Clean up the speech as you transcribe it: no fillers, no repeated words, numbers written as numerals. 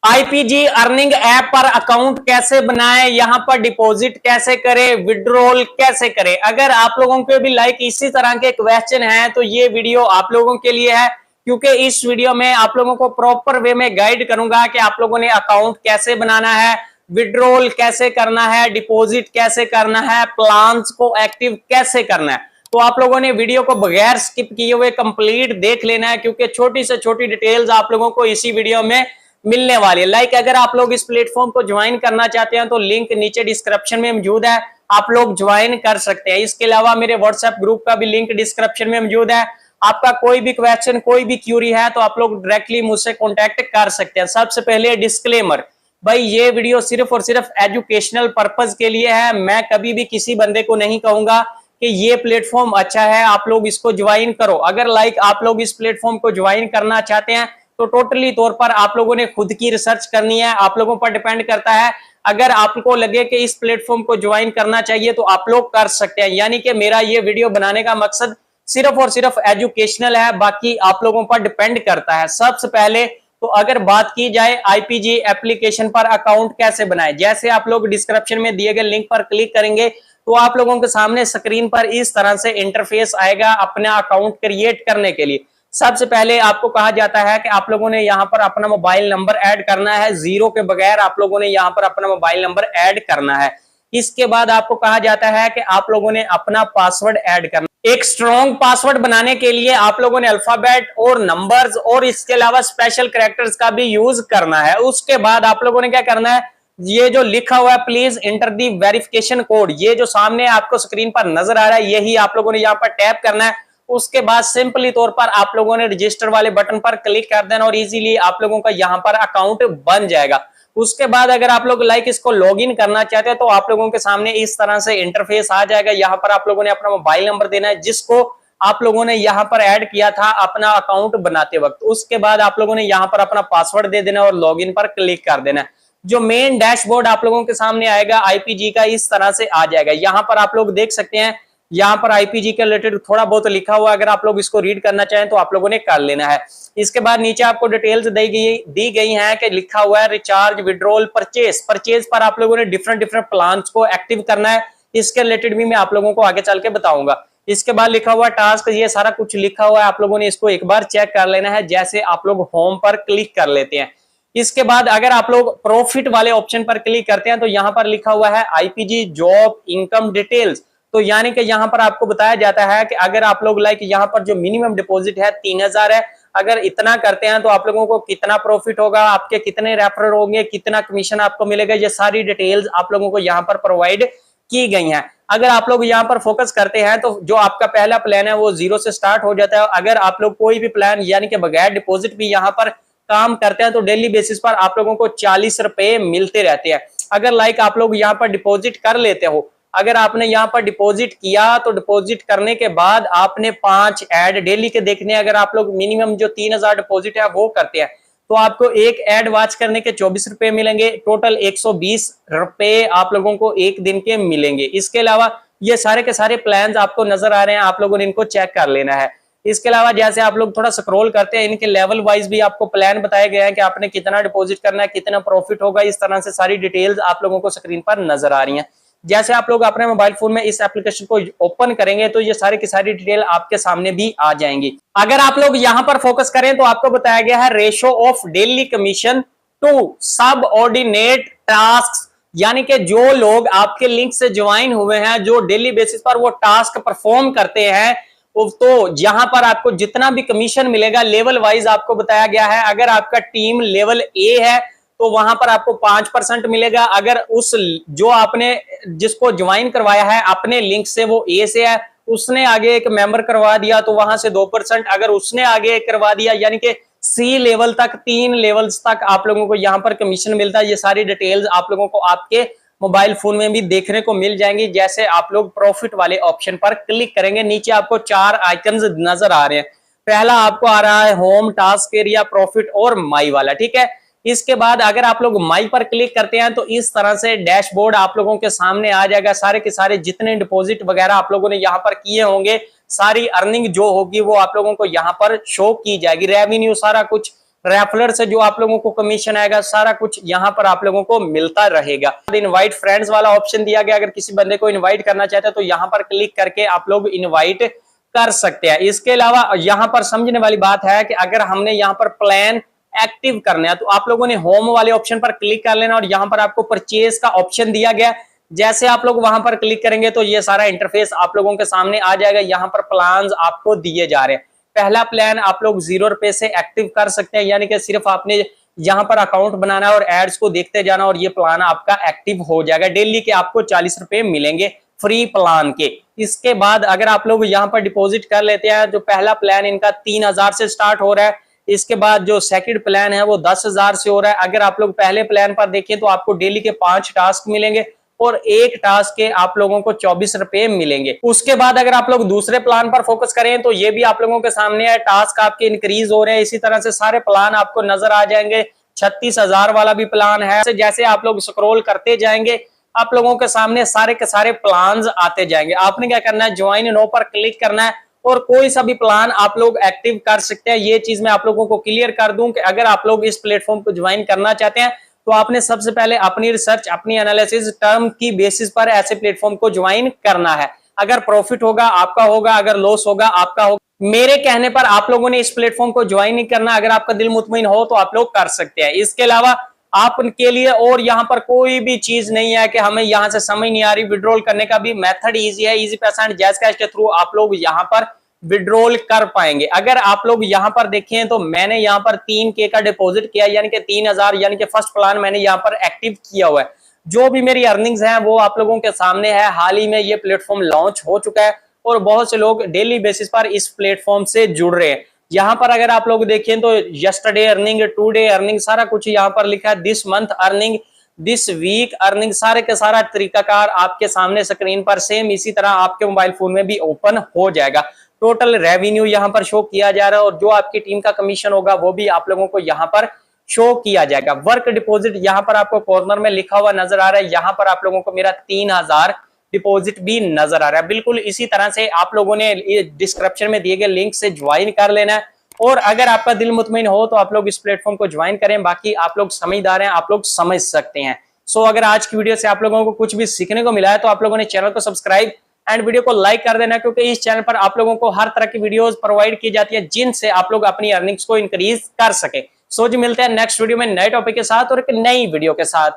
IPG earning app पर account कैसे बनाएं, यहां पर डिपॉजिट कैसे करें, विड्रॉल कैसे करें। अगर आप लोगों के भी इसी तरह के क्वेश्चन हैं तो ये वीडियो आप लोगों के लिए है, क्योंकि इस वीडियो में आप लोगों को प्रॉपर वे में गाइड करूंगा कि आप लोगों ने अकाउंट कैसे बनाना है, विड्रॉल कैसे करना है, डिपॉजिट कैसे करना है, प्लान्स को एक्टिव कैसे करना है। तो आप लोगों ने वीडियो को बगैर स्किप किए हुए कंप्लीट देख लेना है, क्योंकि छोटी से छोटी डिटेल्स आप लोगों को इसी वीडियो में मिलने वाली है। अगर आप लोग इस प्लेटफॉर्म को ज्वाइन करना चाहते हैं तो लिंक नीचे डिस्क्रिप्शन में मौजूद है, आप लोग ज्वाइन कर सकते हैं। इसके अलावा मेरे व्हाट्सएप ग्रुप का भी लिंक डिस्क्रिप्शन में मौजूद है। आपका कोई भी क्वेश्चन, कोई भी क्यूरी है तो आप लोग डायरेक्टली मुझसे कॉन्टेक्ट कर सकते हैं। सबसे पहले डिस्क्लेमर, भाई ये वीडियो सिर्फ और सिर्फ एजुकेशनल पर्पज के लिए है। मैं कभी भी किसी बंदे को नहीं कहूंगा कि ये प्लेटफॉर्म अच्छा है, आप लोग इसको ज्वाइन करो। अगर आप लोग इस प्लेटफॉर्म को ज्वाइन करना चाहते हैं तो टोटली तौर पर आप लोगों ने खुद की रिसर्च करनी है, आप लोगों पर डिपेंड करता है। अगर आपको लगे कि इस प्लेटफॉर्म को ज्वाइन करना चाहिए तो आप लोग कर सकते हैं। यानी कि मेरा ये वीडियो बनाने का मकसद सिर्फ और सिर्फ एजुकेशनल है, बाकी आप लोगों पर डिपेंड करता है। सबसे पहले तो अगर बात की जाए आईपीजी एप्लीकेशन पर अकाउंट कैसे बनाए, जैसे आप लोग डिस्क्रिप्शन में दिए गए लिंक पर क्लिक करेंगे तो आप लोगों के सामने स्क्रीन पर इस तरह से इंटरफेस आएगा अपना अकाउंट क्रिएट करने के लिए। सबसे पहले आपको कहा जाता है कि आप लोगों ने यहाँ पर अपना मोबाइल नंबर ऐड करना है, जीरो के बगैर आप लोगों ने यहाँ पर अपना मोबाइल नंबर ऐड करना है। इसके बाद आपको कहा जाता है कि आप लोगों ने अपना पासवर्ड ऐड करना। एक स्ट्रॉन्ग पासवर्ड बनाने के लिए आप लोगों ने अल्फाबेट और नंबर्स और इसके अलावा स्पेशल कैरेक्टर्स का भी यूज करना है। उसके बाद आप लोगों ने क्या करना है, ये जो लिखा हुआ है please inter the verification code, ये जो सामने आपको स्क्रीन पर नजर आ रहा है यही आप लोगों ने यहाँ पर टैप करना है। उसके बाद सिंपली तौर पर आप लोगों ने रजिस्टर वाले बटन पर क्लिक कर देना और इजीली आप लोगों का यहाँ पर अकाउंट बन जाएगा। उसके बाद अगर आप लोग इसको लॉगिन करना चाहते हैं तो आप लोगों के सामने इस तरह से इंटरफेस आ जाएगा। यहाँ पर आप लोगों ने अपना मोबाइल नंबर देना है जिसको आप लोगों ने यहाँ पर ऐड किया था अपना अकाउंट बनाते वक्त। उसके बाद आप लोगों ने यहाँ पर अपना पासवर्ड दे देना और लॉगिन पर क्लिक कर देना। जो मेन डैशबोर्ड आप लोगों के सामने आएगा आईपीजी का इस तरह से आ जाएगा। यहाँ पर आप लोग देख सकते हैं, यहाँ पर आईपीजी के रिलेटेड थोड़ा बहुत लिखा हुआ है, अगर आप लोग इसको रीड करना चाहें तो आप लोगों ने कर लेना है। इसके बाद नीचे आपको डिटेल्स दी गई है कि लिखा हुआ है रिचार्ज, विड्रॉल, परचेस। परचेस पर आप लोगों ने डिफरेंट प्लान्स को एक्टिव करना है, इसके रिलेटेड भी मैं आप लोगों को आगे चल के बताऊंगा। इसके बाद लिखा हुआ टास्क, ये सारा कुछ लिखा हुआ है, आप लोगों ने इसको एक बार चेक कर लेना है जैसे आप लोग होम पर क्लिक कर लेते हैं। इसके बाद अगर आप लोग प्रॉफिट वाले ऑप्शन पर क्लिक करते हैं तो यहाँ पर लिखा हुआ है आईपीजी जॉब इनकम डिटेल्स। तो यानी कि यहाँ पर आपको बताया जाता है कि अगर आप लोग यहाँ पर जो मिनिमम डिपॉजिट है 3000 है, अगर इतना करते हैं तो आप लोगों को कितना प्रॉफिट होगा, आपके कितने रेफरल होंगे, कितना कमीशन आपको मिलेगा, ये सारी डिटेल्स आप लोगों को यहाँ पर प्रोवाइड की गई हैं। अगर आप लोग यहाँ पर फोकस करते हैं तो जो आपका पहला प्लान है वो 0 से स्टार्ट हो जाता है। अगर आप लोग कोई भी प्लान यानी कि बगैर डिपॉजिट भी यहाँ पर काम करते हैं तो डेली बेसिस पर आप लोगों को 40 रुपए मिलते रहते हैं। अगर आप लोग यहाँ पर डिपॉजिट कर लेते हो, अगर आपने यहाँ पर डिपॉजिट किया तो डिपॉजिट करने के बाद आपने 5 ऐड डेली के देखने, अगर आप लोग मिनिमम जो 3000 डिपॉजिट है वो करते हैं तो आपको एक ऐड वॉच करने के 24 रुपए मिलेंगे। टोटल 120 रुपए आप लोगों को एक दिन के मिलेंगे। इसके अलावा ये सारे के सारे प्लान आपको नजर आ रहे हैं, आप लोगों ने इनको चेक कर लेना है। इसके अलावा जैसे आप लोग थोड़ा स्क्रॉल करते हैं, इनके लेवल वाइज भी आपको प्लान बताया गया है कि आपने कितना डिपॉजिट करना है, कितना प्रॉफिट होगा। इस तरह से सारी डिटेल्स आप लोगों को स्क्रीन पर नजर आ रही हैं। जैसे आप लोग अपने मोबाइल फोन में इस एप्लीकेशन को ओपन करेंगे तो ये सारी की सारी डिटेल आपके सामने भी आ जाएंगी। अगर आप लोग यहाँ पर फोकस करें तो आपको बताया गया है ratio of daily commission to subordinate task, यानी कि जो लोग आपके लिंक से ज्वाइन हुए हैं, जो डेली बेसिस पर वो टास्क परफॉर्म करते हैं, तो जहां पर आपको जितना भी कमीशन मिलेगा लेवल वाइज आपको बताया गया है। अगर आपका टीम लेवल ए है तो वहां पर आपको 5% मिलेगा। अगर उस जो आपने जिसको ज्वाइन करवाया है अपने लिंक से वो ए से है, उसने आगे एक मेंबर करवा दिया तो वहां से 2%। अगर उसने आगे करवा दिया यानी कि सी लेवल तक, 3 लेवल्स तक आप लोगों को यहाँ पर कमीशन मिलता है। ये सारी डिटेल्स आप लोगों को आपके मोबाइल फोन में भी देखने को मिल जाएंगी। जैसे आप लोग प्रॉफिट वाले ऑप्शन पर क्लिक करेंगे, नीचे आपको 4 आइकन्स नजर आ रहे हैं। पहला आपको आ रहा है होम, टास्क एरिया, प्रॉफिट और माई वाला, ठीक है। इसके बाद अगर आप लोग माई पर क्लिक करते हैं तो इस तरह से डैशबोर्ड आप लोगों के सामने आ जाएगा। सारे के सारे जितने डिपॉजिट वगैरह आप लोगों ने यहाँ पर किए होंगे, सारी अर्निंग जो होगी वो आप लोगों को यहाँ पर शो की जाएगी। रेवेन्यू सारा कुछ रेफरर से जो आप लोगों को कमीशन आएगा, सारा कुछ यहाँ पर आप लोगों को मिलता रहेगा। इनवाइट फ्रेंड्स वाला ऑप्शन दिया गया, अगर किसी बंदे को इनवाइट करना चाहते हैं तो यहाँ पर क्लिक करके आप लोग इनवाइट कर सकते हैं। इसके अलावा यहाँ पर समझने वाली बात है कि अगर हमने यहाँ पर प्लान एक्टिव करना है तो आप लोगों ने होम वाले ऑप्शन पर क्लिक कर लेना और यहाँ पर आपको परचेज का ऑप्शन दिया गया। जैसे आप लोग वहां पर क्लिक करेंगे तो ये सारा इंटरफेस आप लोगों के सामने आ जाएगा। यहाँ पर प्लान्स आपको दिए जा रहे हैं। पहला प्लान आप लोग 0 रुपए से एक्टिव कर सकते हैं, यानी कि सिर्फ आपने यहाँ पर अकाउंट बनाना है और एड्स को देखते जाना और ये प्लान आपका एक्टिव हो जाएगा। डेली के आपको 40 रुपए मिलेंगे फ्री प्लान के। इसके बाद अगर आप लोग यहाँ पर डिपॉजिट कर लेते हैं, जो पहला प्लान इनका 3000 से स्टार्ट हो रहा है। इसके बाद जो सेकंड प्लान है वो 10,000 से हो रहा है। अगर आप लोग पहले प्लान पर देखें तो आपको डेली के 5 टास्क मिलेंगे और एक टास्क के आप लोगों को 24 रुपए मिलेंगे। उसके बाद अगर आप लोग दूसरे प्लान पर फोकस करें तो ये भी आप लोगों के सामने है, टास्क आपके इंक्रीज हो रहे हैं। इसी तरह से सारे प्लान आपको नजर आ जाएंगे। 36,000 वाला भी प्लान है। जैसे आप लोग स्क्रॉल करते जाएंगे आप लोगों के सामने सारे के सारे प्लान्स आते जाएंगे। आपने क्या करना है, ज्वाइन नो पर क्लिक करना है और कोई सा भी प्लान आप लोग एक्टिव कर सकते हैं। ये चीज मैं आप लोगों को क्लियर कर दूं कि अगर आप लोग इस प्लेटफॉर्म को ज्वाइन करना चाहते हैं तो आपने सबसे पहले अपनी रिसर्च, अपनी एनालिसिस टर्म की बेसिस पर ऐसे प्लेटफॉर्म को ज्वाइन करना है। अगर प्रॉफिट होगा आपका होगा, अगर लॉस होगा आपका होगा। मेरे कहने पर आप लोगों ने इस प्लेटफॉर्म को ज्वाइन नहीं करना। अगर आपका दिल मुतमईन हो तो आप लोग कर सकते हैं। इसके अलावा आपके लिए और यहाँ पर कोई भी चीज नहीं है कि हमें यहाँ से समझ नहीं आ रही। विड्रॉल करने का भी मेथड इजी है। इजी पैसा एंड जैज़ कैश के थ्रू आप लोग यहाँ पर विड्रॉल कर पाएंगे। अगर आप लोग यहाँ पर देखें तो मैंने यहाँ पर 3K का डिपॉजिट किया, यानी कि 3000, यानी कि फर्स्ट प्लान मैंने यहाँ पर एक्टिव किया हुआ है। जो भी मेरी अर्निंग्स हैं वो आप लोगों के सामने है। हाल ही में ये प्लेटफॉर्म लॉन्च हो चुका है और बहुत से लोग डेली बेसिस पर इस प्लेटफॉर्म से जुड़ रहे हैं। यहाँ पर अगर आप लोग देखें तो यस्टरडे अर्निंग, टुडे अर्निंग, सारा कुछ यहाँ पर लिखा है। This month earning, this week earning, सारे के सारा तरीकाकार आपके सामने स्क्रीन पर सेम इसी तरह आपके मोबाइल फोन में भी ओपन हो जाएगा। टोटल रेवेन्यू यहाँ पर शो किया जा रहा है और जो आपकी टीम का कमीशन होगा वो भी आप लोगों को यहाँ पर शो किया जाएगा। वर्क डिपॉजिट यहाँ पर आपको कॉर्नर में लिखा हुआ नजर आ रहा है। यहाँ पर आप लोगों को मेरा 3000 डिपॉजिट भी नजर आ रहा है। बिल्कुल इसी तरह से आप लोगों ने डिस्क्रिप्शन में दिए गए लिंक से ज्वाइन कर लेना है और अगर आपका दिल मुतमईन हो तो आप लोग इस प्लेटफॉर्म को ज्वाइन करें। बाकी आप लोग समझदार हैं, आप लोग समझ सकते हैं। सो अगर आज की वीडियो से आप लोगों को कुछ भी सीखने को मिला है तो आप लोगों ने चैनल को सब्सक्राइब एंड वीडियो को लाइक कर देना, क्योंकि इस चैनल पर आप लोगों को हर तरह की वीडियोस प्रोवाइड की जाती है जिनसे आप लोग अपनी अर्निंग्स को इंक्रीज कर सके। सो जी मिलते हैं नेक्स्ट वीडियो में नए टॉपिक के साथ और एक नई वीडियो के साथ।